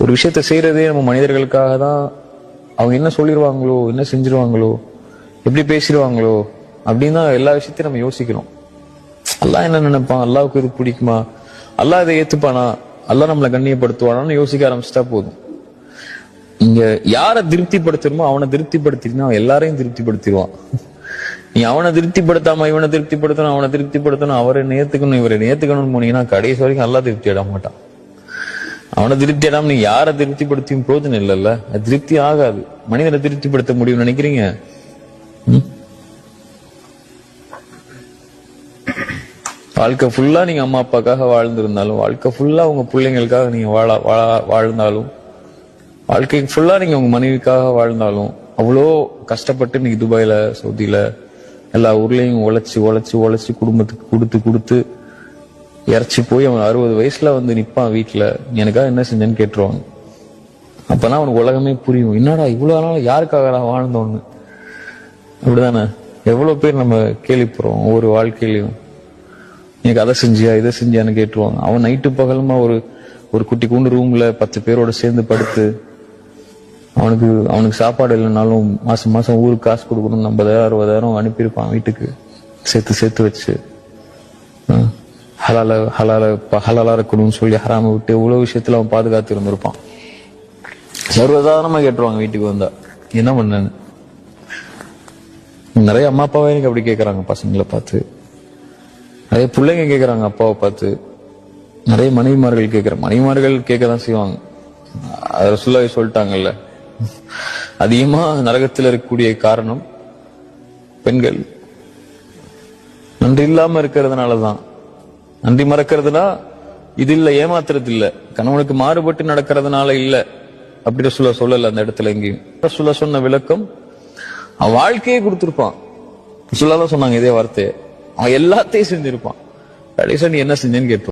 ஒரு விஷயத்த செய்யறதே நம்ம மனிதர்களுக்காக தான். அவங்க என்ன சொல்லிடுவாங்களோ, என்ன செஞ்சிருவாங்களோ, எப்படி பேசிடுவாங்களோ அப்படின்னு தான் எல்லா விஷயத்தையும் நம்ம யோசிக்கிறோம். அல்லாஹ் என்ன நினைப்பான், அல்லாவுக்கு இது பிடிக்குமா, அல்லாஹ் இதை ஏத்துப்பானா, அல்லாஹ் நம்மளை கண்ணியப்படுத்துவானான்னு யோசிக்க ஆரம்பிச்சுட்டா போதும். இங்க யாரை திருப்திப்படுத்தணுமோ அவனை திருப்திப்படுத்தினா எல்லாரையும் திருப்திப்படுத்திடுவான். நீ அவனை திருப்திப்படுத்தாம இவனை திருப்திப்படுத்தணும், அவனை திருப்திப்படுத்தணும், அவரை நேர்த்துக்கணும், இவரை நேர்த்துக்கணும்னு போனீங்கன்னா கடைசி வரைக்கும் அல்லாஹ் திருப்தி அட மாட்டான். அவனை திருப்தி அடாம நீ யாரை திருப்திப்படுத்தியும் பிரோஜனம் இல்லைல்ல, அது திருப்தி ஆகாது. மனிதனை திருப்திப்படுத்த முடியும்னு நினைக்கிறீங்க? வாழ்க்கை ஃபுல்லா நீங்க அம்மா அப்பாக்காக வாழ்ந்திருந்தாலும், வாழ்க்கை ஃபுல்லா உங்க பிள்ளைங்களுக்காக நீங்க வாழ்ந்தாலும், வாழ்க்கை ஃபுல்லா நீங்க உங்க மனைவிக்காக வாழ்ந்தாலும், அவ்வளோ கஷ்டப்பட்டு நீங்க துபாயில, சவுதியில, எல்லா ஊர்லயும் உழைச்சு உழைச்சு உழைச்சு குடும்பத்துக்கு கொடுத்து கொடுத்து இறச்சி போய் அவன் 60 வயசுல வந்து நிப்பான் வீட்டுல, எனக்காக என்ன செஞ்சேன்னு கேட்டுருவாங்க. அப்பதான் அவனுக்கு உலகமே புரியும். என்னடா இவ்வளவு நாள் யாருக்காக வாழ்ந்தோன்னு. அப்படிதானே எவ்வளவு பேர் நம்ம கேள்விப்படுறோம் ஒவ்வொரு வாழ்க்கையிலையும். எனக்கு அதை செஞ்சியா இதை செஞ்சியான்னு கேட்டுருவாங்க. அவன் நைட்டு பகலுமா ஒரு குட்டி கூண்டு ரூம்ல 10 பேரோட சேர்ந்து படுத்து, அவனுக்கு சாப்பாடு இல்லைனாலும் மாசம் மாசம் ஊருக்கு காசு கொடுக்கணும், 50,000 60,000 அனுப்பியிருப்பான் வீட்டுக்கு சேர்த்து வச்சு. ஹலாலா இருக்கணும்னு சொல்லி ஹராம விட்டு எவ்வளவு விஷயத்துல அவன் பாதுகாத்து இருந்திருப்பான். சர்வசாதாரணமா கேட்டுருவாங்க வீட்டுக்கு வந்தா என்ன பண்ணேன்னு. நிறைய அம்மா அப்பாவே எனக்கு அப்படி கேட்கறாங்க பசங்களை பார்த்து, நிறைய பிள்ளைங்க கேட்கறாங்க அப்பாவை பார்த்து, நிறைய மனைவிமார்கள் மனைவிமார்கள் கேட்கதான் செய்வாங்க. அதை ரசூலுல்லாஹி சொல்லிட்டாங்கல்ல, அதிகமா நரகத்தில் இருக்கக்கூடிய காரணம் பெண்கள் நன்றி இல்லாம இருக்கிறதுனாலதான். நன்றி மறக்கிறதுனா இது இல்ல, ஏமாத்துறது இல்ல, கணவனுக்கு மாறுபட்டு நடக்கிறதுனால இல்ல. அப்படி ரசூலுல்லாஹ் சொல்லல அந்த இடத்துல. எங்கேயும் ரசூலுல்லாஹ் சொன்ன விளக்கம், அவன் வாழ்க்கையே கொடுத்திருப்பான். ரசூலுல்லாஹ் சொன்னாங்க இதே வார்த்தையை, அவன் எல்லாத்தையும் செஞ்சிருப்பான். கடைசியா நீ என்ன செஞ்சேன்னு கேட்பான்.